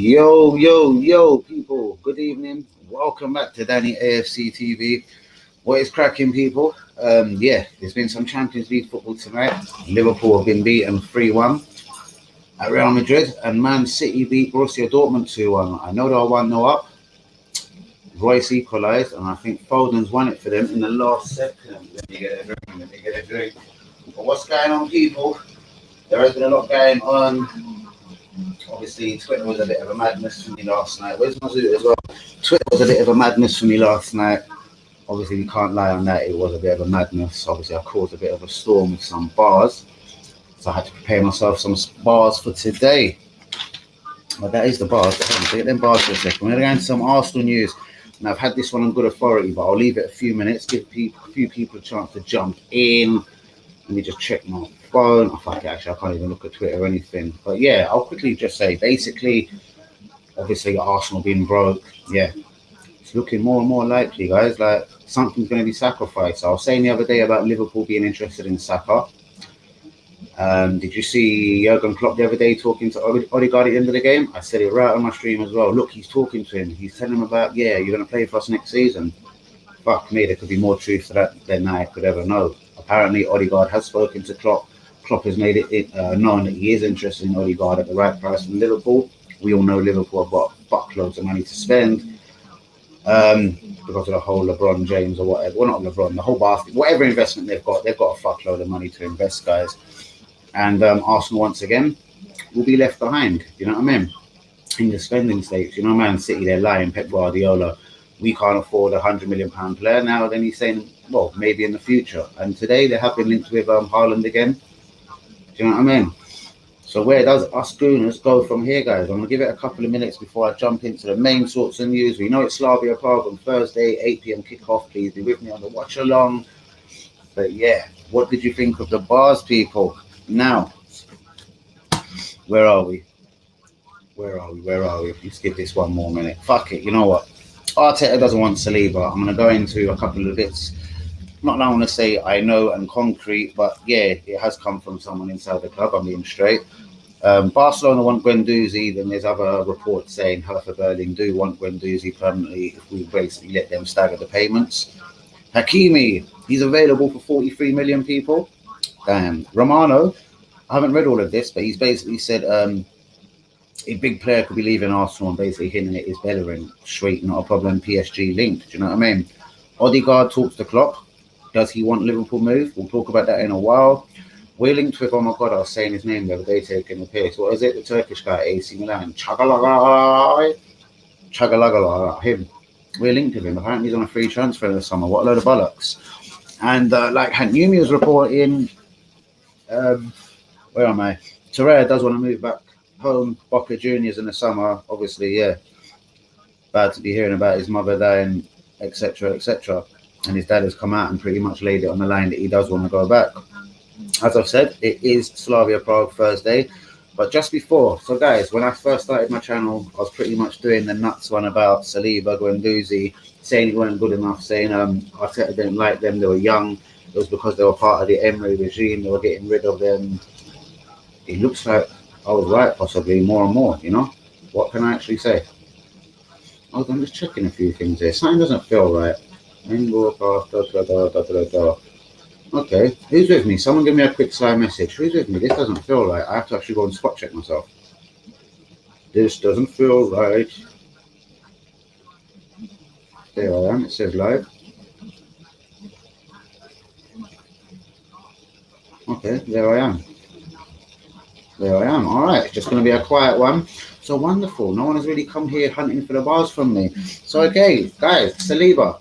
Yo, people. Good evening. Welcome back to Danny AFC TV. What is cracking, people? There's been some Champions League football tonight. Liverpool have been beaten 3-1 at Real Madrid, and Man City beat Borussia Dortmund 2-1. I know they are 1-0 up. Royce equalised, and I think Foden's won it for them in the last second. Let me get a drink. But what's going on, people? There has been a lot going on. Obviously, Twitter was a bit of a madness for me last night. Where's my Zoot as well? Twitter was a bit of a madness for me last night. Obviously, we can't lie on that. It was a bit of a madness. Obviously, I caused a bit of a storm with some bars. So I had to prepare myself some bars for today. But that is the bars. Get them bars for a second. We're going to go into some Arsenal news. And I've had this one on good authority, but I'll leave it a few minutes. Give a few people a chance to jump in. Let me just check my phone. Oh, fuck it, actually, I can't even look at Twitter or anything. But yeah, I'll quickly just say, basically, obviously, Arsenal being broke. Yeah, it's looking more and more likely, guys. Like, something's going to be sacrificed. I was saying the other day about Liverpool being interested in Saka. Did you see Jurgen Klopp the other day talking to Odegaard at the end of the game? I said it right on my stream as well. Look, he's talking to him. He's telling him about, yeah, you're going to play for us next season. Fuck me, there could be more truth to that than I could ever know. Apparently, Odegaard has spoken to Klopp. Klopp has made it known that he is interested in Odegaard at the right price from Liverpool. We all know Liverpool have got fuckloads of money to spend because of the whole LeBron James or whatever. Well, not LeBron, the whole basket. Whatever investment they've got a fuckload of money to invest, guys. And Arsenal, once again, will be left behind. You know what I mean? In the spending stakes. You know, Man City, they're lying. Pep Guardiola, we can't afford a £100 million player now. Then he's saying, well, maybe in the future. And today they have been linked with Haaland again. Do you know what I mean? So where does us Gooners go from here, guys? I'm going to give it a couple of minutes before I jump into the main sorts of news. We know it's Slavia Prague on Thursday, 8 p.m. kickoff. Please be with me on the watch along. But yeah, what did you think of the bars, people? Now, where are we? Let's give this one more minute. Fuck it, you know what? Arteta doesn't want Saliba. I'm going to go into a couple of bits. Not that I want to say I know and concrete, but yeah, it has come from someone inside the club. I'm being straight. Barcelona want Guendozi. Then there's other reports saying Hertha Berlin do want Guendozi permanently if we basically let them stagger the payments. Hakimi, he's available for 43 million, people. Damn. Romano, I haven't read all of this, but he's basically said a big player could be leaving Arsenal and basically hinting it is Bellerin. Sweet, not a problem. PSG linked. Do you know what I mean? Odegaard talks to Klopp. Does he want Liverpool move? We'll talk about that in a while. We're linked with, oh my God, I was saying his name the other day, taking the piss. What is it? The Turkish guy, AC Milan. Chagalaga, him. We're linked with him. Apparently he's on a free transfer in the summer. What a load of bollocks. And like Hanyumi was reporting, where am I? Torreira does want to move back home. Boca Juniors in the summer, obviously, yeah. Bad to be hearing about his mother dying, etc., etc. And his dad has come out and pretty much laid it on the line that he does want to go back. As I've said, it is Slavia Prague Thursday. But just before, so guys, when I first started my channel, I was pretty much doing the nuts one about Saliba, Guendozi, saying it weren't good enough, saying Arteta didn't like them, they were young. It was because they were part of the Emery regime, they were getting rid of them. It looks like I was right, possibly, more and more, you know? What can I actually say? Oh, I'm just checking a few things here. Something doesn't feel right. Okay, who's with me? Someone give me a quick side message. Who's with me? This doesn't feel right. I have to actually go and spot check myself. This doesn't feel right. There I am. It says live. Okay, there I am. All right, it's just going to be a quiet one. So wonderful. No one has really come here hunting for the bars from me. So, okay, guys, Saliba.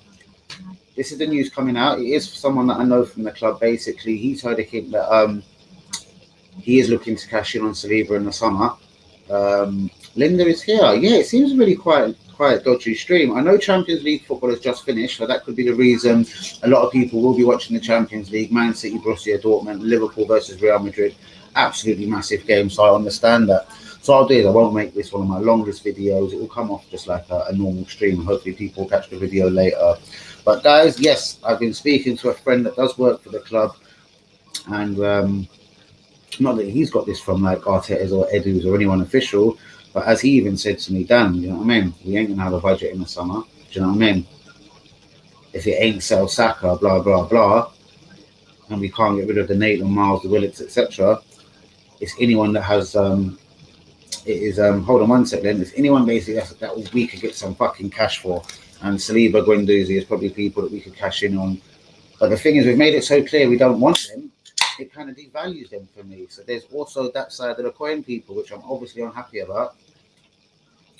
This is the news coming out. It is someone that I know from the club. Basically, he's heard a hint that he is looking to cash in on Saliba in the summer. Linda is here. Yeah, it seems really quite dodgy stream. I know Champions League football has just finished, so that could be the reason a lot of people will be watching the Champions League. Man City, Borussia Dortmund, Liverpool versus Real Madrid. Absolutely massive game, so I understand that. So I'll do is I won't make this one of my longest videos. It will come off just like a normal stream. Hopefully people catch the video later. But guys, yes, I've been speaking to a friend that does work for the club, and not that he's got this from like Arteta's or Edu's or anyone official, But as he even said to me, Dan, you know what I mean? We ain't gonna have a budget in the summer. Do you know what I mean? If it ain't sell Saka, blah blah blah, and we can't get rid of the Maitland, Miles, the Willits, etc. It's anyone that has it is hold on one second. It's anyone basically that we could get some fucking cash for. And Saliba, Guendozi is probably people that we could cash in on. But the thing is, we've made it so clear we don't want them. It kind of devalues them for me. So there's also that side of the coin, people, which I'm obviously unhappy about.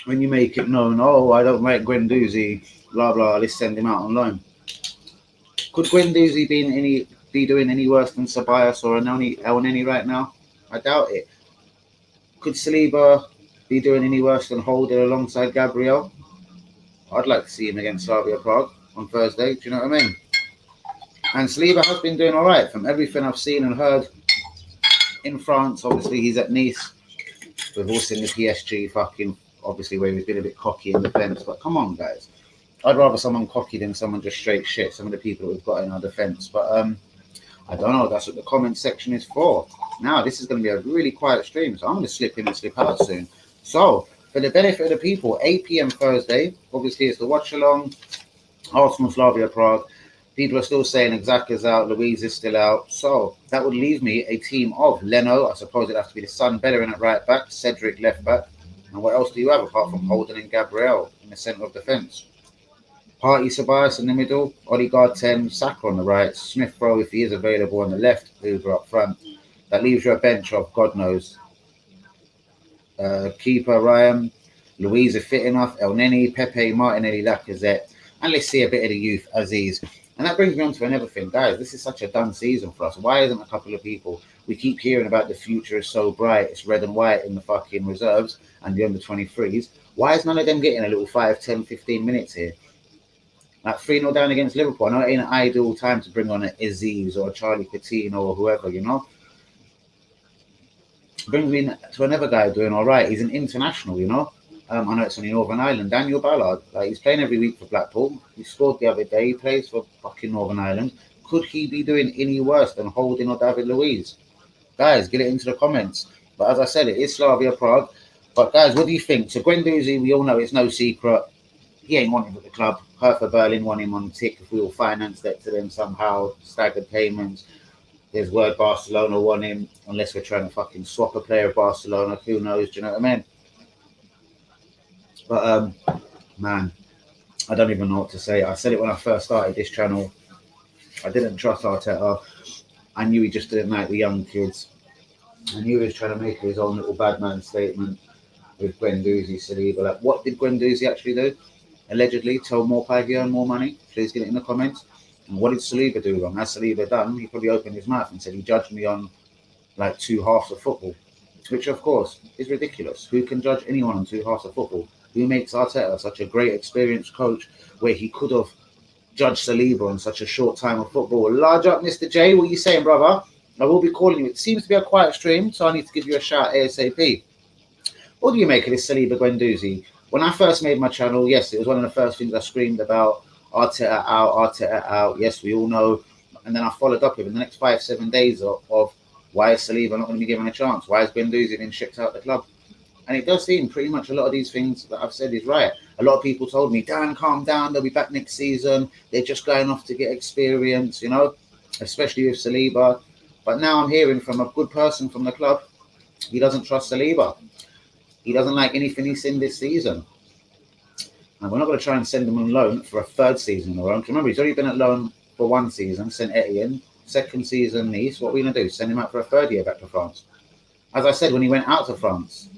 When you make it known, oh, I don't like Guendozi, blah blah, let's send him out on loan. Could Guendozi be doing any worse than Ceballos or Elneny right now? I doubt it. Could Saliba be doing any worse than Holden alongside Gabriel? I'd like to see him against Slavia Prague on Thursday. Do you know what I mean? And Saliba has been doing all right from everything I've seen and heard in France. Obviously, he's at Nice. We've all seen the PSG fucking, obviously, where he's been a bit cocky in defence. But come on, guys. I'd rather someone cocky than someone just straight shit. Some of the people that we've got in our defence. But I don't know. That's what the comment section is for. Now, this is going to be a really quiet stream. So I'm going to slip in and slip out soon. So, for the benefit of the people, 8 p.m. Thursday. Obviously, it's the watch-along. Arsenal, Slavia Prague. People are still saying Xhaka's out, Louise is still out. So that would leave me a team of Leno. I suppose it'd have to be the son Bellerin at right back, Cedric left back. And what else do you have apart from Holden and Gabriel in the centre of defence? Partey, Ceballos in the middle, Odegaard 10, Saka on the right, Smith Rowe if he is available on the left, Uber up front. That leaves you a bench of God knows. Keeper Ryan, Louise is fit enough, Elneny, Pepe, Martinelli, Lacazette, and let's see a bit of the youth, Aziz. And that brings me on to another thing, guys. This is such a done season for us. Why isn't a couple of people? We keep hearing about the future is so bright. It's red and white in the fucking reserves and the under 23s. Why is none of them getting a little 5, 10, 15 minutes here? Like 3-0 down against Liverpool. I know it ain't an ideal time to bring on an Aziz or a Charlie Coutinho or whoever, you know. Brings me to another guy doing all right. He's an international, you know. I know it's on the Northern Ireland. Daniel Ballard, like he's playing every week for Blackpool. He scored the other day. He plays for fucking Northern Ireland. Could he be doing any worse than Holding or David Luiz? Guys, get it into the comments. But as I said, it is Slavia Prague. But guys, what do you think? So Guendozi, we all know it's no secret. He ain't wanted at the club. Hertha Berlin want him on tick. If we all finance that to them somehow, staggered payments. There's word Barcelona want him, unless we're trying to fucking swap a player of Barcelona. Who knows? Do you know what I mean? But, man, I don't even know what to say. I said it when I first started this channel. I didn't trust Arteta. I knew he just didn't like the young kids. I knew he was trying to make his own little bad man statement with Guendozi, Saliba. Like, what did Guendozi actually do? Allegedly, told Maupay he earned more money. Please get it in the comments. And what did Saliba do wrong? Has Saliba done? He probably opened his mouth and said he judged me on like 2 halves of football, which of course is ridiculous. Who can judge anyone on 2 halves of football? Who makes Arteta such a great experienced coach where he could have judged Saliba on such a short time of football? Large up, Mr. J. What are you saying, brother? I will be calling you. It seems to be a quiet stream, so I need to give you a shout ASAP. What do you make of this Saliba Guendozi? When I first made my channel, yes, it was one of the first things I screamed about. Arteta out, Arteta out. Yes, we all know. And then I followed up with in the next 5-7 days of why is Saliba not going to be given a chance? Why is Guendozi been shipped out of the club? And it does seem pretty much a lot of these things that I've said is right. A lot of people told me, Dan, calm down. They'll be back next season. They're just going off to get experience, you know, especially with Saliba. But now I'm hearing from a good person from the club. He doesn't trust Saliba. He doesn't like anything he's seen this season. And we're not going to try and send him on loan for a 3rd season in a row. Remember, he's already been at loan for 1 season, St Etienne, 2nd season Nice. What are we going to do? Send him out for a 3rd year back to France? As I said, when he went out to France,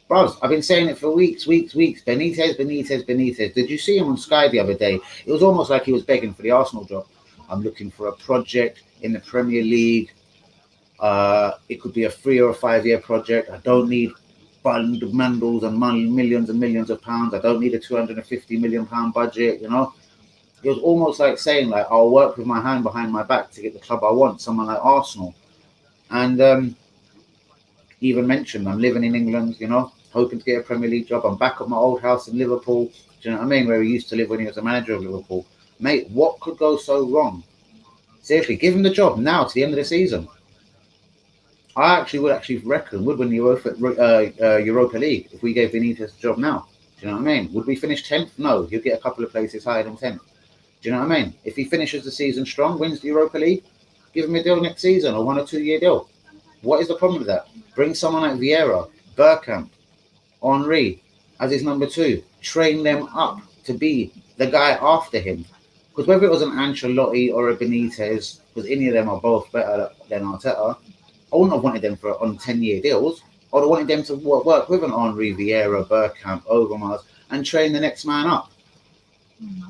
bros, I've been saying it for weeks. Benitez. Did you see him on Sky the other day? It was almost like he was begging for the Arsenal job. I'm looking for a project in the Premier League. It could be a 3 or a 5 year project. I don't need bundles and millions and millions of pounds. I don't need a £250 million budget, you know. It was almost like saying, like, I'll work with my hand behind my back to get the club I want, someone like Arsenal. And even mentioned, I'm living in England, you know, hoping to get a Premier League job. I'm back at my old house in Liverpool, do you know what I mean, where he used to live when he was the manager of Liverpool. Mate, what could go so wrong? Seriously, give him the job now to the end of the season. I actually would reckon would win the Europa League if we gave Benitez a job now. Do you know what I mean? Would we finish 10th? No, he'll get a couple of places higher than 10th. Do you know what I mean? If he finishes the season strong, wins the Europa League, give him a deal next season or 1 or 2 year deal. What is the problem with that? Bring someone like Vieira, Bergkamp, Henry as his number 2. Train them up to be the guy after him. Because whether it was an Ancelotti or a Benitez, because any of them are both better than Arteta, I wouldn't have wanted them on 10-year deals. I would have wanted them to work with an Henry, Vieira, Bergkamp, Overmars, and train the next man up.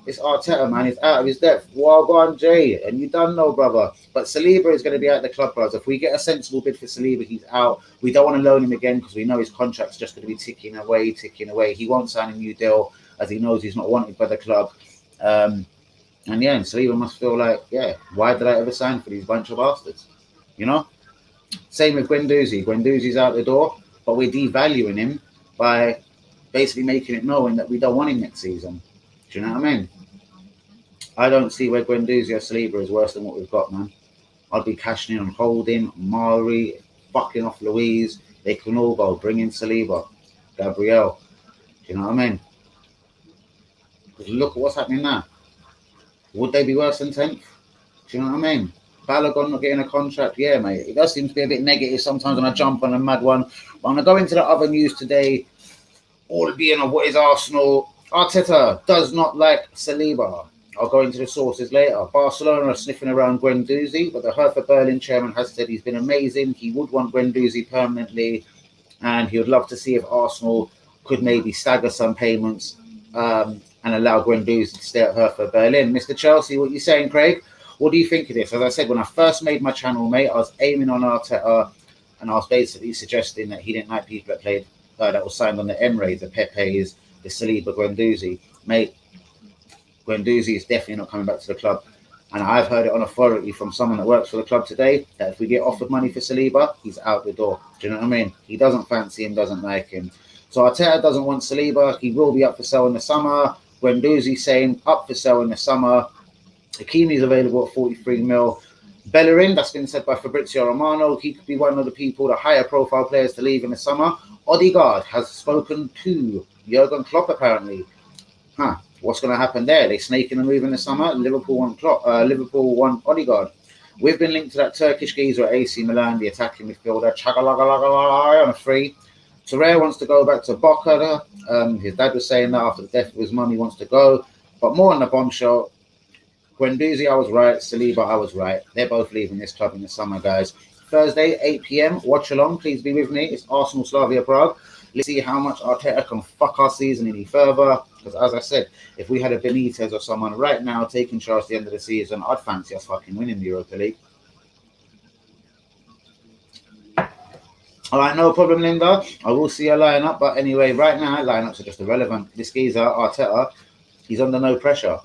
It's Arteta, man. He's out of his depth. Well gone, Jay. And you done know, brother. But Saliba is going to be out the club, brothers. If we get a sensible bid for Saliba, he's out. We don't want to loan him again because we know his contract's just going to be ticking away. He won't sign a new deal as he knows he's not wanted by the club. And Saliba must feel like, why did I ever sign for these bunch of bastards? You know? Same with Guendozi. Guendozi's out the door, but we're devaluing him by basically making it known that we don't want him next season. Do you know what I mean? I don't see where Guendozi or Saliba is worse than what we've got, man. I'd be cashing in on Holding, Mari, fucking off Louise. They can all go. Bring in Saliba, Gabriel. Do you know what I mean? Because look at what's happening now. Would they be worse than 10th? Do you know what I mean? Balogun not getting a contract, yeah, mate. It does seem to be a bit negative sometimes when I jump on a mad one. But I'm going to go into the other news today. All being of what is Arsenal. Arteta does not like Saliba. I'll go into the sources later. Barcelona are sniffing around Guendozi, but the Hertha Berlin chairman has said he's been amazing. He would want Guendozi permanently, and he would love to see if Arsenal could maybe stagger some payments and allow Guendozi to stay at Hertha Berlin. Mr. Chelsea, what are you saying, Craig? What do you think of this? As I said, when I first made my channel, mate, I was aiming on Arteta, and I was basically suggesting that he didn't like people that played that was signed on the Emirates, the Pepe's, the Saliba, Guendozi. Mate, Guendozi is definitely not coming back to the club. And I've heard it on authority from someone that works for the club today that if we get offered money for Saliba, he's out the door. Do you know what I mean? He doesn't fancy him, doesn't like him. So Arteta doesn't want Saliba. He will be up for sale in the summer. Guendozi saying up for sale in the summer. Hakimi is available at 43 mil. Bellerin, that's been said by Fabrizio Romano. He could be one of the people, the higher profile players to leave in the summer. Odegaard has spoken to Jurgen Klopp apparently. What's going to happen there? They snaking a move in the summer. Liverpool want Odegaard. We've been linked to that Turkish geezer at AC Milan, the attacking midfielder. Chagalagalagalai on a free. Torreira wants to go back to Boca. His dad was saying that after the death of his mum, he wants to go. But more on the bombshell. Guendozi, I was right. Saliba, I was right. They're both leaving this club in the summer, guys. Thursday, 8 p.m. Watch along. Please be with me. It's Arsenal Slavia Prague. Let's see how much Arteta can fuck our season any further. Because as I said, if we had a Benitez or someone right now taking charge at the end of the season, I'd fancy us fucking winning the Europa League. All right, no problem, Linda. I will see your lineup. But anyway, right now, lineups are just irrelevant. This geezer, Arteta, he's under no pressure.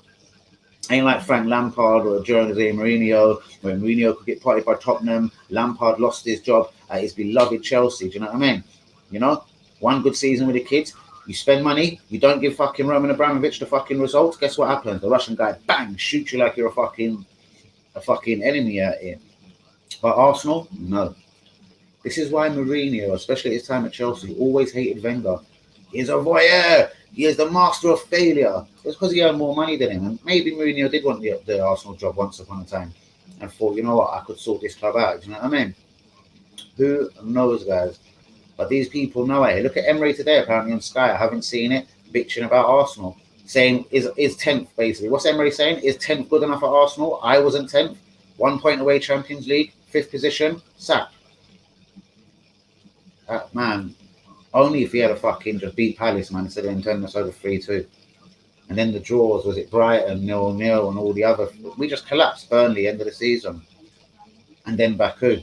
Ain't like Frank Lampard or Jose Mourinho, where Mourinho could get parted by Tottenham. Lampard lost his job at his beloved Chelsea. Do you know what I mean? You know, one good season with the kids. You spend money, you don't give fucking Roman Abramovich the fucking results. Guess what happens? The Russian guy, bang, shoots you like you're a fucking enemy out here. But Arsenal, no. This is why Mourinho, especially at his time at Chelsea, always hated Wenger. He's a voyeur. He is the master of failure. It's because he earned more money than him. And maybe Mourinho did want the Arsenal job once upon a time and thought, you know what, I could sort this club out. Do you know what I mean? Who knows, guys? But these people know it. Look at Emery today, apparently on Sky. I haven't seen it, bitching about Arsenal. Saying, is 10th, basically. What's Emery saying? Is 10th good enough at Arsenal? I wasn't 10th. 1 point away, Champions League. 5th position. Sacked. Man, only if he had a fucking just beat Palace, man, instead of turning us over 3-2. And then the draws, was it Brighton, 0-0, and all the other. We just collapsed Burnley end of the season. And then Baku.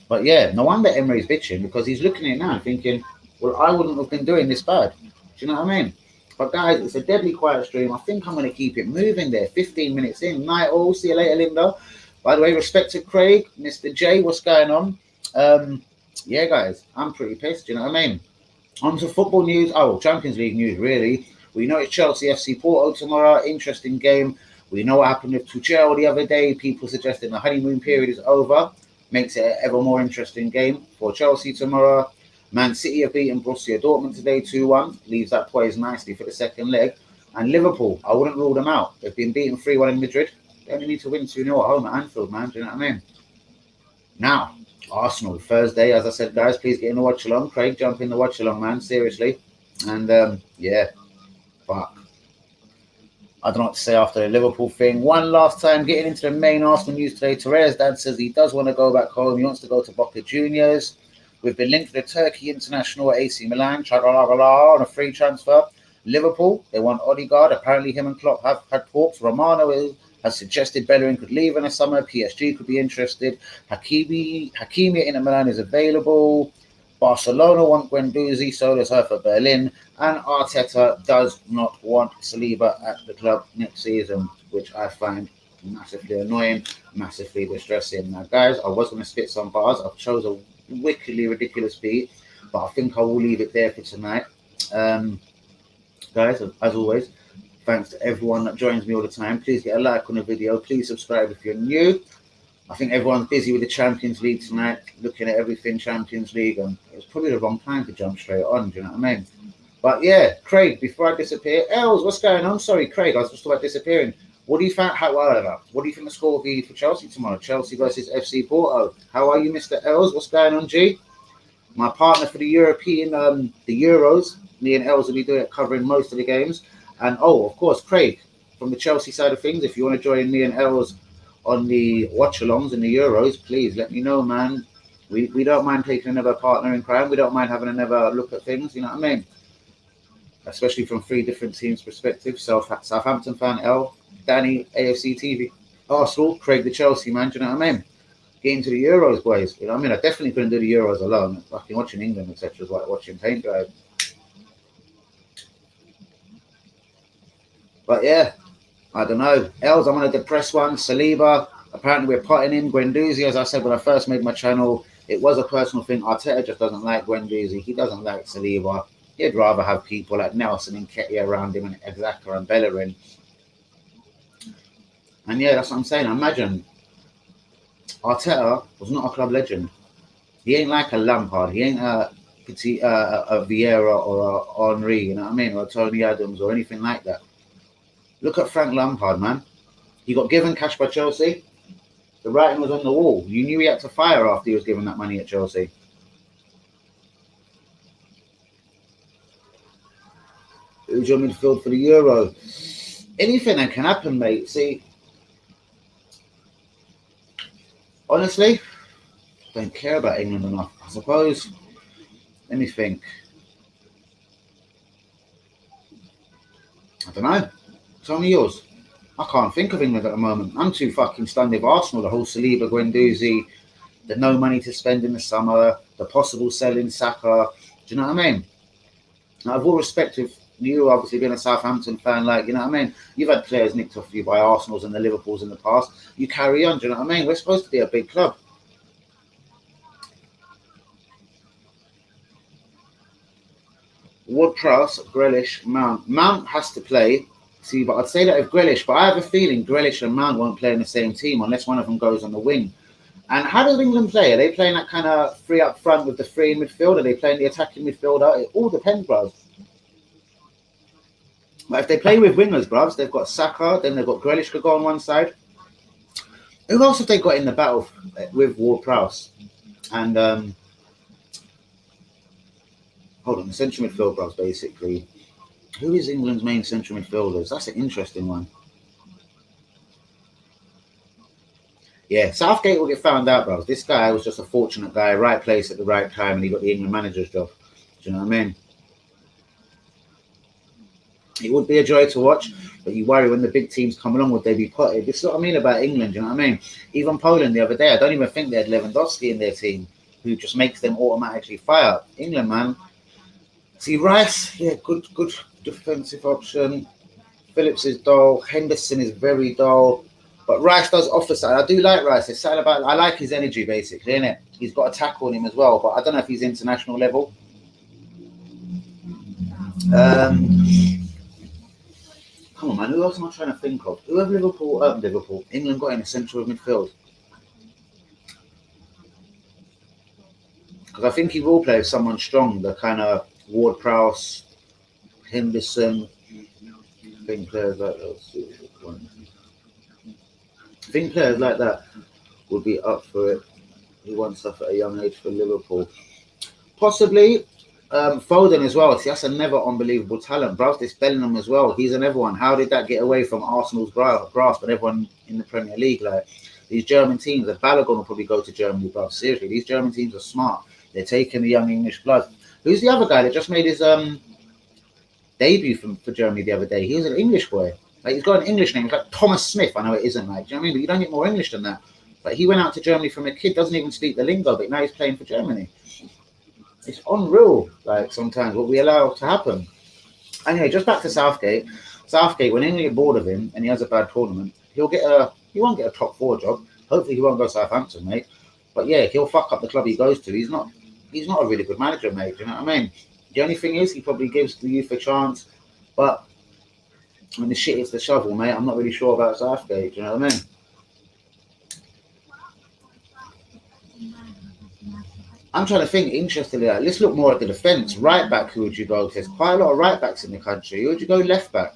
But yeah, no wonder Emery's bitching, because he's looking at it now and thinking, well, I wouldn't have been doing this bad. Do you know what I mean? But guys, it's a deadly quiet stream. I think I'm going to keep it moving there. 15 minutes in. Night all. See you later, Linda. By the way, respect to Craig, Mr. J, what's going on? Yeah, guys, I'm pretty pissed. Do you know what I mean? On to football news. Oh, Champions League news, really. We know it's Chelsea FC Porto tomorrow. Interesting game. We know what happened with Tuchel the other day. People suggesting the honeymoon period is over. makes it an ever more interesting game for Chelsea tomorrow. Man City have beaten Borussia Dortmund today 2-1, leaves that poised nicely for the second leg. And Liverpool, I wouldn't rule them out. They've been beaten 3-1 in Madrid. They only need to win 2-0 at home at Anfield, man. Do you know what I mean? Now, Arsenal, Thursday, as I said, guys, please get in the watch along. Craig, jump in the watch along, man, seriously. And yeah, fuck. I don't know what to say after the Liverpool thing. One last time, getting into the main Arsenal news today. Torreira's dad says he does want to go back home. He wants to go to Boca Juniors. We've been linked to the Turkey international at AC Milan, on a free transfer. Liverpool, they want Odegaard. Apparently him and Klopp have had talks. Romano has suggested Bellerin could leave in the summer. PSG could be interested. Hakimi at Inter Milan is available. Barcelona want Guendozi, so does Hertha Berlin. And Arteta does not want Saliba at the club next season, which I find massively annoying, massively distressing. Now, guys, I was going to spit some bars. I've chose a wickedly ridiculous beat, but I think I will leave it there for tonight. Guys, as always, thanks to everyone that joins me all the time. Please get a like on the video. Please subscribe if you're new. I think everyone's busy with the Champions League tonight, looking at everything Champions League, and it's probably the wrong time to jump straight on, do you know what I mean? But yeah, Craig, before I disappear, Els, what's going on? Sorry, Craig, I was just about disappearing. What do you think? What do you think the score will be for Chelsea tomorrow? Chelsea versus FC Porto. How are you, Mr. Els? What's going on, G? My partner for the European, the Euros. Me and Els will be doing it, covering most of the games. And of course, Craig, from the Chelsea side of things, if you want to join me and Els on the watch-alongs in the Euros, please let me know, man. We don't mind taking another partner in crime. We don't mind having another look at things, you know what I mean? Especially from 3 different teams' perspectives. Southampton fan L, Danny, AFC TV, Arsenal, Craig the Chelsea man, do you know what I mean? Get into the Euros, boys. You know what I mean? I definitely couldn't do the Euros alone. Fucking watching England, etc. is like watching paint dry. But yeah, I don't know. Els, I'm on a depressed one. Saliba, apparently we're potting in. Guendozi, as I said when I first made my channel, it was a personal thing. Arteta just doesn't like Guendozi. He doesn't like Saliba. He'd rather have people like Nelson and Ketia around him and Xhaka and Bellerin. And yeah, that's what I'm saying. Imagine Arteta was not a club legend. He ain't like a Lampard. He ain't a Vieira or a Henry, you know what I mean? Or a Tony Adams or anything like that. Look at Frank Lampard, man. He got given cash by Chelsea. The writing was on the wall. You knew he had to fire after he was given that money at Chelsea. Who's your midfield for the Euro? Anything that can happen, mate. See, honestly, I don't care about England enough. I suppose. Let me think. I don't know. Tell me yours. I can't think of England at the moment. I'm too fucking stunned with Arsenal. The whole Saliba, Guendouzi, the no money to spend in the summer, the possible selling Saka. Do you know what I mean? Now, I've all respect of you, obviously being a Southampton fan, like, you know what I mean? You've had players nicked off you by Arsenals and the Liverpools in the past. You carry on, do you know what I mean? We're supposed to be a big club. Ward-Prowse, Grealish, Mount. Mount has to play. See, but I'd say that if Grealish, but I have a feeling Grealish and Mount won't play in the same team unless one of them goes on the wing. And how does England play? Are they playing that kind of 3 up front with the 3 in midfield? Are they playing the attacking midfielder? It all depends, bro. But if they play with wingers, bruv, they've got Saka, then they've got Grealish could go on one side. Who else have they got in the battle with Ward-Prowse? And hold on, the central midfield, bruv, basically. Who is England's main central midfielders? That's an interesting one. Yeah, Southgate will get found out, bro. This guy was just a fortunate guy, right place at the right time, and he got the England manager's job. Do you know what I mean? It would be a joy to watch, but you worry when the big teams come along, would they be potted? This is what I mean about England, you know what I mean? Even Poland the other day, I don't even think they had Lewandowski in their team, who just makes them automatically fire. England, man. See, Rice, yeah, good defensive option. Phillips is dull. Henderson is very dull. But Rice does offer something. I do like Rice. It's something about, I like his energy, basically, innit? He's got a tackle on him as well, but I don't know if he's international level. Come on, man. Who else am I trying to think of? Who have Liverpool, England got in the central midfield? because I think he will play with someone strong, the kind of Ward-Prowse, Henderson. I think players like that. I think players like that would be up for it. He won stuff at a young age for Liverpool. Possibly Foden as well. See, that's another unbelievable talent. Bruv, this Bellingham as well. He's another one. How did that get away from Arsenal's grasp and everyone in the Premier League? Like these German teams, Balogun will probably go to Germany, bruv. Seriously, these German teams are smart. They're taking the young English blood. Who's the other guy that just made his debut for Germany the other day? He was an English boy. Like he's got an English name. It's like Thomas Smith. I know it isn't, like, do you know what I mean? But you don't get more English than that. But he went out to Germany from a kid, doesn't even speak the lingo, but now he's playing for Germany. It's unreal, like sometimes what we allow to happen. Anyway, just back to Southgate. Southgate, when England get bored of him and he has a bad tournament, he won't get a top 4 job. Hopefully he won't go Southampton, mate. But yeah, he'll fuck up the club he goes to. He's not a really good manager, mate. Do you know what I mean? The only thing is he probably gives the youth a chance, but when the shit hits the shovel, mate, I'm not really sure about Southgate. Do you know what I mean? I'm trying to think, interestingly, like, let's look more at the defence. Right back, who would you go? There's quite a lot of right backs in the country. Who would you go left back?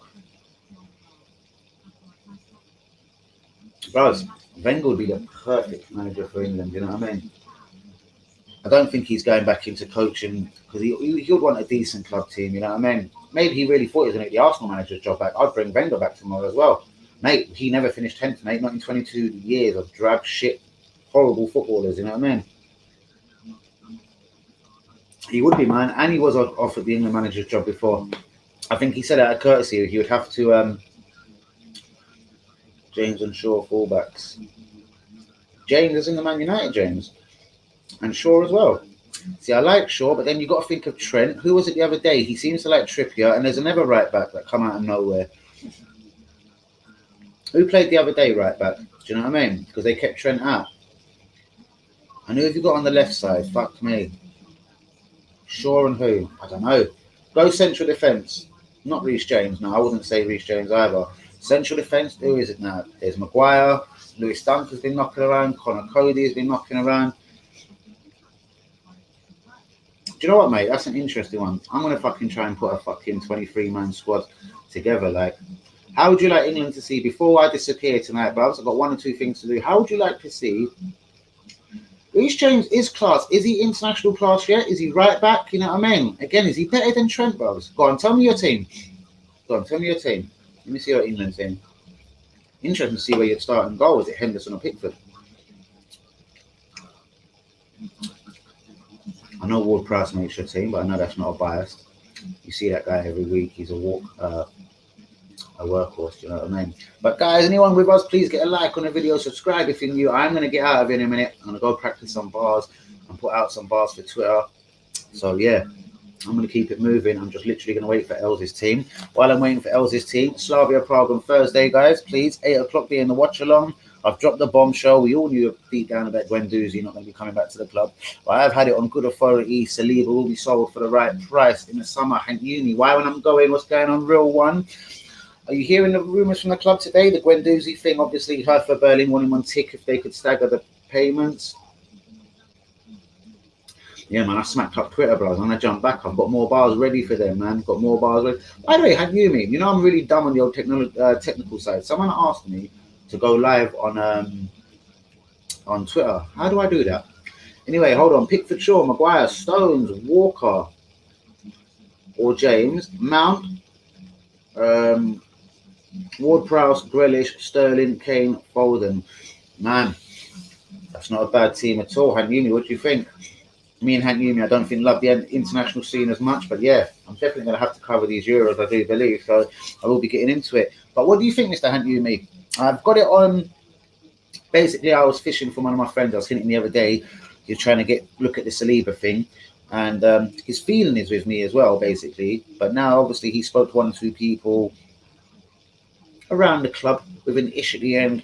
Bros, Wenger would be the perfect manager for England, you know what I mean? I don't think he's going back into coaching because he would want a decent club team, you know what I mean? Maybe he really thought he was going to get the Arsenal manager's job back. I'd bring Wenger back tomorrow as well. Mate, he never finished 10th, mate, not in 22 years of drab shit, horrible footballers, you know what I mean? He would be, man, and he was offered the England manager's job before. I think he said out of courtesy he would have to James and Shaw fullbacks. James is in the Man United, James, and Shaw as well. See, I like Shaw, but then you got to think of Trent. Who was it the other day? He seems to like Trippier, and there's another right back that come out of nowhere. Who played the other day right back? Do you know what I mean? Because they kept Trent out. And who have you got on the left side? Fuck me. Shaw and who? I don't know. Go central defence. Not Reece James. No, I wouldn't say Reece James either. Central defence, who is it now? There's Maguire. Lewis Dunk has been knocking around. Connor Cody has been knocking around. Do you know what, mate? That's an interesting one. I'm going to fucking try and put a fucking 23-man squad together. Like, how would you like England to see, before I disappear tonight, bruv, I've got 1 or 2 things to do. How would you like to see Reece James is class. Is he international class yet? Is he right back? You know what I mean? Again, is he better than Trent, bros? Go on, tell me your team. Go on, tell me your team. Let me see your England team. Interesting to see where you'd start and goal. Is it Henderson or Pickford? I know Ward-Prowse makes your team, but I know that's not a bias. You see that guy every week. He's a workhorse, you know what I mean? But guys, anyone with us, please get a like on the video, subscribe if you're new. I'm going to get out of here in a minute. I'm going to go practice some bars and put out some bars for Twitter. So yeah, I'm going to keep it moving. I'm just literally going to wait for Elz's team. While I'm waiting for Elz's team, Slavia Prague on Thursday, guys. Please, 8 o'clock be in the watch along. I've dropped the bombshell. We all knew a beat down about Guendozi not going to be coming back to the club. But I've had it on good authority. Saliba will be sold for the right price in the summer. Hank Uni, why when I'm going? What's going on? Real one. Are you hearing the rumours from the club today? The Guendozi thing, obviously, Hertha Berlin wanting 1 tick if they could stagger the payments. Yeah, man, I smacked up Twitter, bro. I'm going to jump back. I've got more bars ready for them, man. Got more bars ready. By the way, how do you mean? You know, I'm really dumb on the old technical side. Someone asked me to go live on Twitter. How do I do that? Anyway, hold on. Pickford, Shaw, Maguire, Stones, Walker, or James, Mount, Ward-Prowse, Grealish, Sterling, Kane, Foden. Man, that's not a bad team at all. Hank Uni, what do you think? Me and Hank Uni, I don't think love the international scene as much, but yeah, I'm definitely going to have to cover these Euros, I do believe, so I will be getting into it. But what do you think, Mr. Hank Uni? I've got it on. Basically, I was fishing for one of my friends. I was hitting the other day. He was trying to look at the Saliba thing, and his feeling is with me as well, basically. But now, obviously, he spoke to 1 or 2 people around the club with an ish at the end.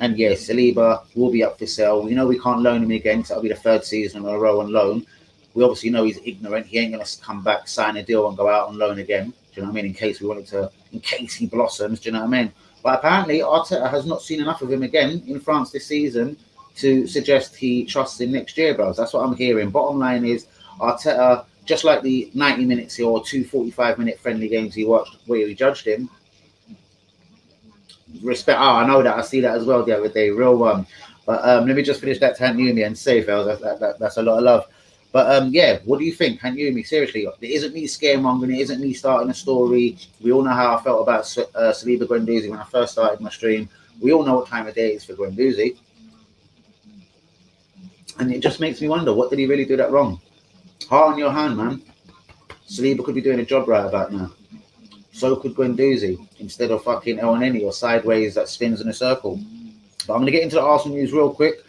And yes, Saliba will be up for sale. We know we can't loan him again, so that'll be the 3rd season in a row on loan. We obviously know he's ignorant. He ain't going to come back, sign a deal, and go out on loan again. Do you know what I mean? In case he blossoms. Do you know what I mean? But apparently, Arteta has not seen enough of him again in France this season to suggest he trusts in next year, bros. That's what I'm hearing. Bottom line is Arteta, just like the 90 minutes or 2 45-minute friendly games he watched where he judged him. Respect. Oh, I know that. I see that as well the other day. Real one. But let me just finish that to Hanyumi and say, fellas, that's a lot of love. But yeah, what do you think, Hanyumi? Seriously, it isn't me scaremongering. It isn't me starting a story. We all know how I felt about Saliba Guendozi when I first started my stream. We all know what time of day it is for Guendozi. And it just makes me wonder, what did he really do that wrong? Heart on your hand, man. Saliba could be doing a job right about now. So could Guendozi, instead of fucking Elneny or sideways that spins in a circle. But I'm going to get into the Arsenal news real quick.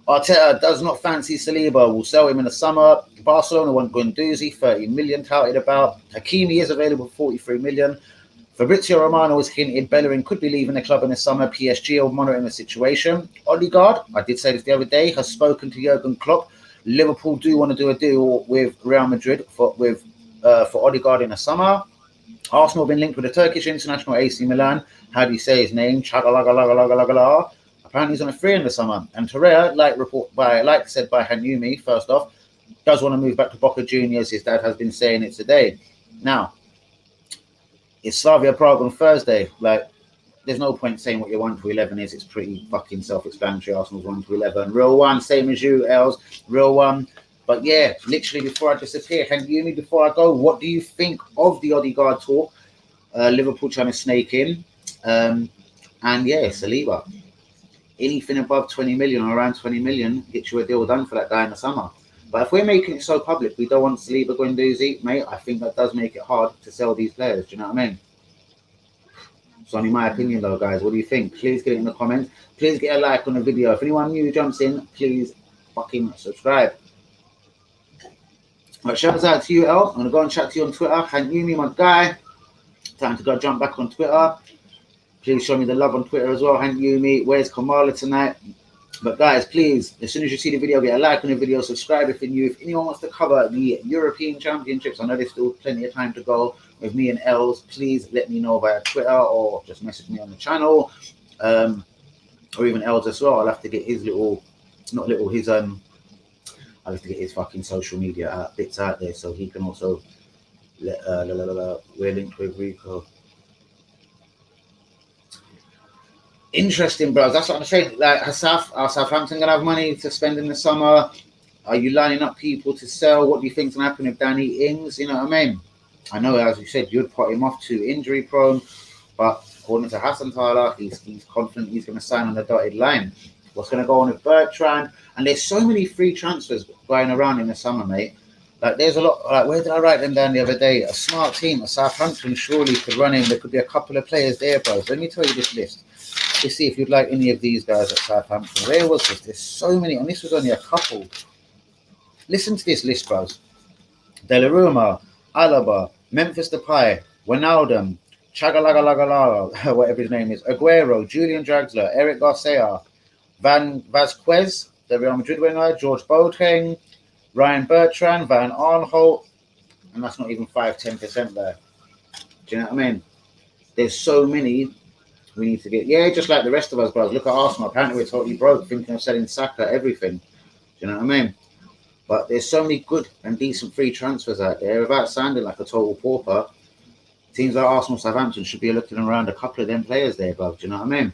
Arteta does not fancy Saliba. Will sell him in the summer. Barcelona want Guendozi, 30 million touted about. Hakimi is available for 43 million. Fabrizio Romano has hinted Bellerin could be leaving the club in the summer. PSG are monitoring the situation. Odegaard, I did say this the other day, has spoken to Jurgen Klopp. Liverpool do want to do a deal with Real Madrid for Odegaard in the summer. Arsenal have been linked with the Turkish international AC Milan. How do you say his name? Chagalagalagalagalagala. Apparently he's on a free in the summer. And Torreira, like said by Hanyumi, first off, does want to move back to Boca Juniors. His dad has been saying it today. Now, it's Slavia Prague on Thursday. Like, there's no point saying what your 1 to 11 is. It's pretty fucking self-explanatory. Arsenal's 1 to 11. Real one, same as you, Els. Real one. But yeah, literally before I disappear, Hanyumi, before I go, what do you think of the Odegaard talk? Liverpool trying to snake in. And yeah, Saliba. Anything above 20 million or around 20 million gets you a deal done for that guy in the summer. But if we're making it so public, we don't want Saliba Guendozi, mate, I think that does make it hard to sell these players. Do you know what I mean? It's only my opinion though, guys. What do you think? Please get it in the comments. Please get a like on the video. If anyone new jumps in, please fucking subscribe. Right, shout out to you, El. I'm going to go and chat to you on Twitter. Hanyumi, my guy. Time to go jump back on Twitter. Please show me the love on Twitter as well. Hanyumi, where's Kamala tonight? But guys, please, as soon as you see the video, get a like on the video, subscribe if you're new. If anyone wants to cover the European Championships, I know there's still plenty of time to go with me and Els. Please let me know via Twitter or just message me on the channel. Or even Els as well. I'll have to get his I'll have to get his fucking social media bits out there so he can also we're linked with Rico. Interesting, bros. That's what I'm saying. Like, are Southampton gonna have money to spend in the summer? Are you lining up people to sell? What do you think's gonna happen with Danny Ings? You know what I mean? I know, as you said, you'd put him off to injury prone, but according to Hassan Tyler, he's confident he's gonna sign on the dotted line. What's gonna go on with Bertrand? And there's so many free transfers going around in the summer, mate. Like, there's a lot. Like, where did I write them down the other day? A smart team, a Southampton, surely could run in. There could be a couple of players there, bros. Let me tell you this list. Let's see if you'd like any of these guys at Southampton. Where was this? There's so many, and this was only a couple. Listen to this list, bros. Donnarumma, Alaba, Memphis Depay, Wijnaldum, Chagalagalagalaga, whatever his name is, Aguero, Julian Draxler, Eric Garcia, Van Vasquez, the Real Madrid winger, George Boateng, Ryan Bertrand, Van Arnholt, and that's not even 5-10% there. Do you know what I mean? There's so many we need to get. Yeah, just like the rest of us, bros. Look at Arsenal. Apparently we're totally broke, thinking of selling Saka, everything. Do you know what I mean? But there's so many good and decent free transfers out there without sounding like a total pauper. Teams like Arsenal, Southampton should be looking around a couple of them players there, bro. Do you know what I mean?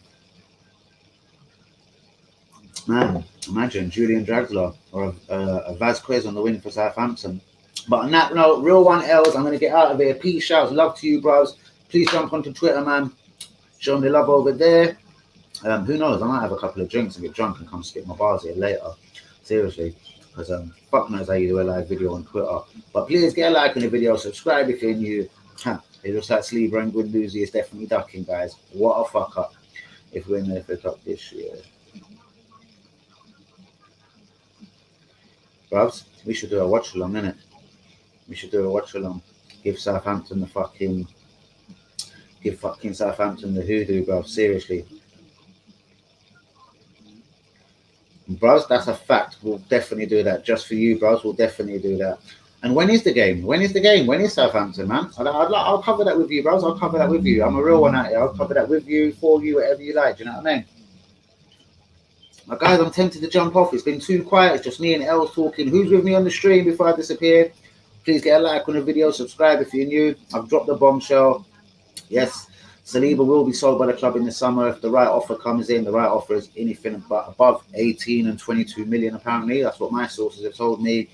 Man, imagine Julian Draxler or a Vasquez on the wing for Southampton. But on that note, real one, Els, I'm going to get out of here. Peace, shouts, love to you, bros. Please jump onto Twitter, man. Show me love over there. Who knows? I might have a couple of drinks and get drunk and come skip my bars here later. Seriously. Because fuck knows how you do a live video on Twitter. But please get a like on the video. Subscribe if you're new. It looks like Saliba and Guendozi is definitely ducking, guys. What a fuck up if we're in the FA Cup this year. Bros, we should do a watch along, innit? We should do a watch along. Give Southampton Southampton the hoodoo, bro. Seriously. Bros, that's a fact. We'll definitely do that. Just for you, bros, we'll definitely do that. And when is the game? When is Southampton, man? I'll cover that with you, bros. I'll cover that with you. I'm a real one out here. I'll cover that with you, for you, whatever you like. Do you know what I mean? Guys, I'm tempted to jump off. It's been too quiet. It's just me and Els talking. Who's with me on the stream before I disappear? Please get a like on the video. Subscribe if you're new. I've dropped the bombshell. Yes, Saliba will be sold by the club in the summer if the right offer comes in. The right offer is anything but above 18 and 22 million, apparently. That's what my sources have told me.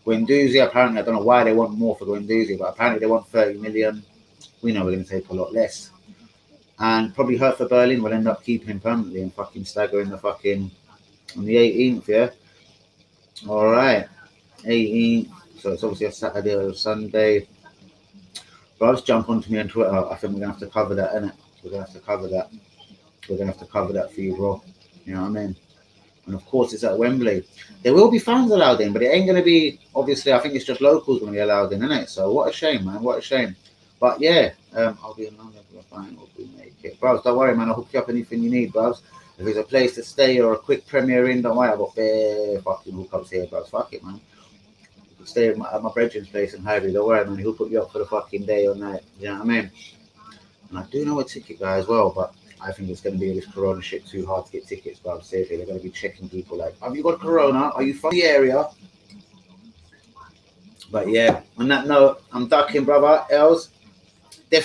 Guendozi, apparently, I don't know why they want more for Guendozi, but apparently they want 30 million. We know we're going to take a lot less. And probably Hertha Berlin will end up keeping him permanently and fucking staggering the fucking on the 18th, yeah? All right. 18th. So it's obviously a Saturday or a Sunday. Bros, jump onto me on Twitter. I think we're going to have to cover that, innit? We're going to have to cover that. We're going to have to cover that for you, bro. You know what I mean? And of course, it's at Wembley. There will be fans allowed in, but it ain't going to be, obviously, I think it's just locals going to be allowed in, innit? So what a shame, man. What a shame. But yeah, I'll be in London for the final if we make it. Bros, don't worry, man. I'll hook you up anything you need, bros. If there's a place to stay or a quick premiere in, don't worry. I've got bare fucking hookups here, bros. Fuck it, man. You can stay at my brethren's place in Highbury. Don't worry, man. He'll put you up for the fucking day or night. You know what I mean? And I do know a ticket guy as well, but I think it's going to be this Corona shit too hard to get tickets, bro. Seriously, they're going to be checking people like, have you got Corona? Are you from the area? But yeah, on that note, I'm ducking, brother. Els.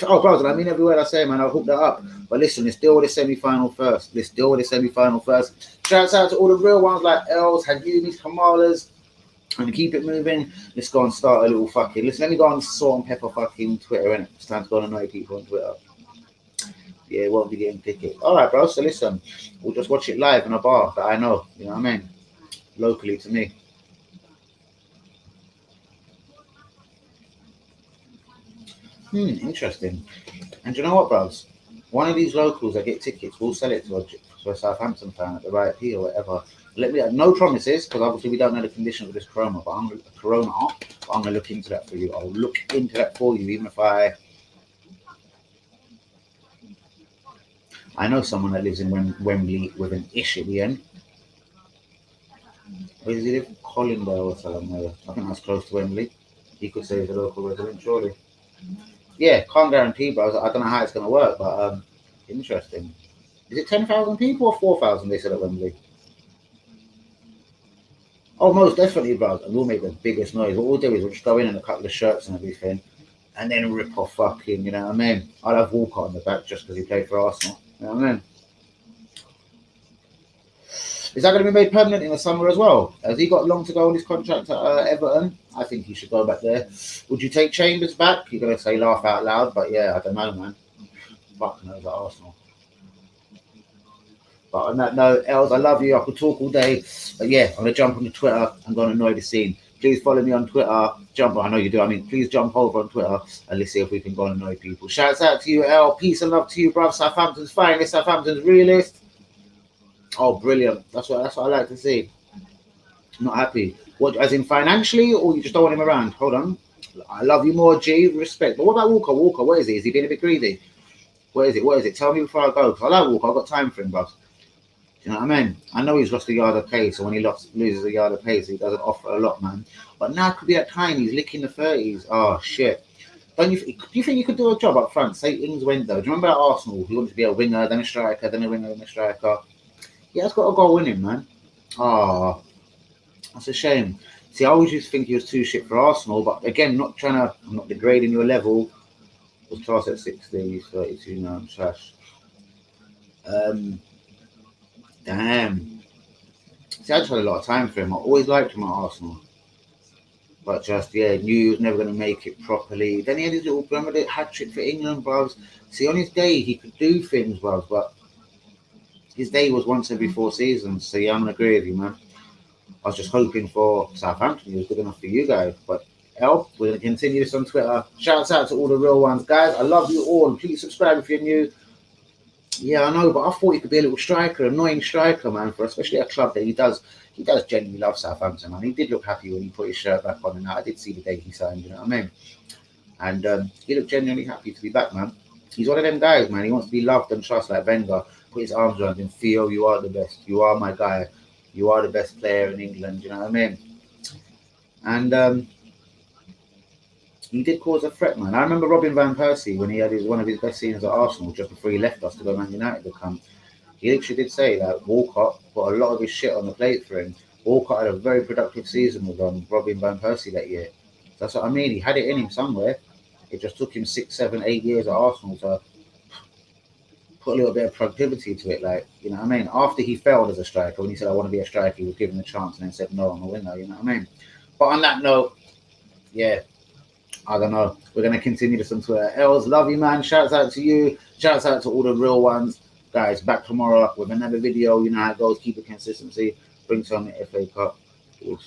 Oh, brother, I mean every word I say, man. I'll hook that up. But listen, let's deal with the semi-final first. Shouts out to all the real ones like Els, Hagumis, Kamalas, and keep it moving. Let's go and start a little fucking. Listen, let me go on Salt and Pepper fucking Twitter, innit? It's time to go and annoy people on Twitter. Yeah, won't be getting tickets. All right, bro. So listen, we'll just watch it live in a bar that I know. You know what I mean? Locally to me. Interesting. And you know what, bros? One of these locals that get tickets will sell it to a Southampton fan at the right P or whatever. Let me no promises, because obviously we don't know the conditions of this Corona, but I'm gonna look into that for you. I'll look into that for you, even if I know someone that lives in Wembley with an ish at the end. Where does he live? Collindale or something. I think that's close to Wembley. He could say he's a local resident, surely. Yeah, can't guarantee, bro. I don't know how it's going to work, but interesting. Is it 10,000 people or 4,000 they said at Wembley? Oh, most definitely, bro. And we'll make the biggest noise. What we'll do is we'll just go in a couple of shirts and everything and then rip off fucking, you know what I mean? I'll have Walker on the back just because he played for Arsenal. You know what I mean? Is that going to be made permanent in the summer as well? Has he got long to go on his contract at Everton? I think he should go back there. Would you take Chambers back? You're going to say laugh out loud, but yeah, I don't know, man. Fuck knows at Arsenal. But on that note, Els, I love you. I could talk all day. But yeah, I'm going to jump on the Twitter. I'm going to annoy the scene. Please follow me on Twitter. I know you do. I mean, please jump over on Twitter and let's see if we can go and annoy people. Shouts out to you, El. Peace and love to you, bruv. Southampton's finest. Southampton's realist. Oh, brilliant. That's what I like to see. I'm not happy. What, as in financially, or you just don't want him around? Hold on. I love you more, G. Respect. But what about Walker? Walker, what is he? Is he being a bit greedy? What is it? Tell me before I go. Because I like Walker. I've got time for him, bro. Do you know what I mean? I know he's lost a yard of pace, so when he loses a yard of pace, he doesn't offer a lot, man. But now could be that time he's licking the 30s. Oh, shit. Do you think you could do a job up front? Say Ings went, though. Do you remember at Arsenal? He wanted to be a winger, then a striker, then a winger, then a striker. Yeah, it's got to go winning, man. Oh, that's a shame. See, I always used to think he was too shit for Arsenal, but again, I'm not degrading your level. Was class at 60, he's 32 now, I'm trash. Damn. See, I just had a lot of time for him. I always liked him at Arsenal. But just, yeah, knew he was never going to make it properly. Then he had his little, remember the hat trick for England, bros? See, on his day, he could do things, bros, but his day was once every 4 seasons. So, yeah, I'm going to agree with you, man. I was just hoping for Southampton. He was good enough for you guys. But, we're going to continue this on Twitter. Shouts out to all the real ones. Guys, I love you all. Please subscribe if you're new. Yeah, I know, but I thought he could be a little striker, annoying striker, man, for especially a club that he does genuinely love Southampton, man. He did look happy when he put his shirt back on, and I did see the day he signed, you know what I mean? And he looked genuinely happy to be back, man. He's one of them guys, man. He wants to be loved and trusted like Wenger. Put his arms around him. Theo, you are the best. You are my guy. You are the best player in England, you know what I mean? And he did cause a threat, man. I remember Robin Van Persie when he had one of his best seasons at Arsenal just before he left us to go Man United to come. He literally did say that Walcott put a lot of his shit on the plate for him. Walcott had a very productive season with Robin Van Persie that year. That's what I mean. He had it in him somewhere. It just took him 6, 7, 8 years at Arsenal to put a little bit of productivity to it. Like, you know what I mean? After he failed as a striker, when he said, I want to be a striker, he was given a chance and then said, no, I'm a winner. You know what I mean? But on that note, yeah, I don't know. We're going to continue this on Twitter. Els, love you, man. Shouts out to you. Shouts out to all the real ones. Guys, back tomorrow with another video. You know how it goes. Keep it consistency. Bring some FA Cup. We'll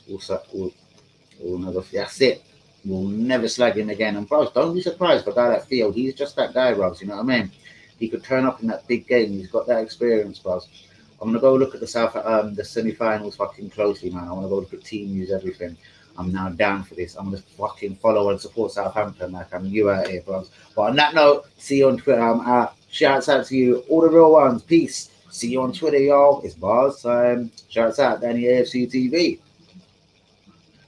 never, that's it. We'll never slag him again. And bros, don't be surprised for a guy like Theo. He's just that guy, bros. You know what I mean? He could turn up in that big game. He's got that experience, bros. I'm gonna go look at the semi-finals fucking closely, man. I want to go look at team news, everything. I'm now down for this. I'm gonna fucking follow and support Southampton, like I'm you out here, bros. But on that note, see you on Twitter. I'm out. Shouts out to you, all the real ones. Peace. See you on Twitter, y'all. It's bars time. Shouts out, Danny AFC TV.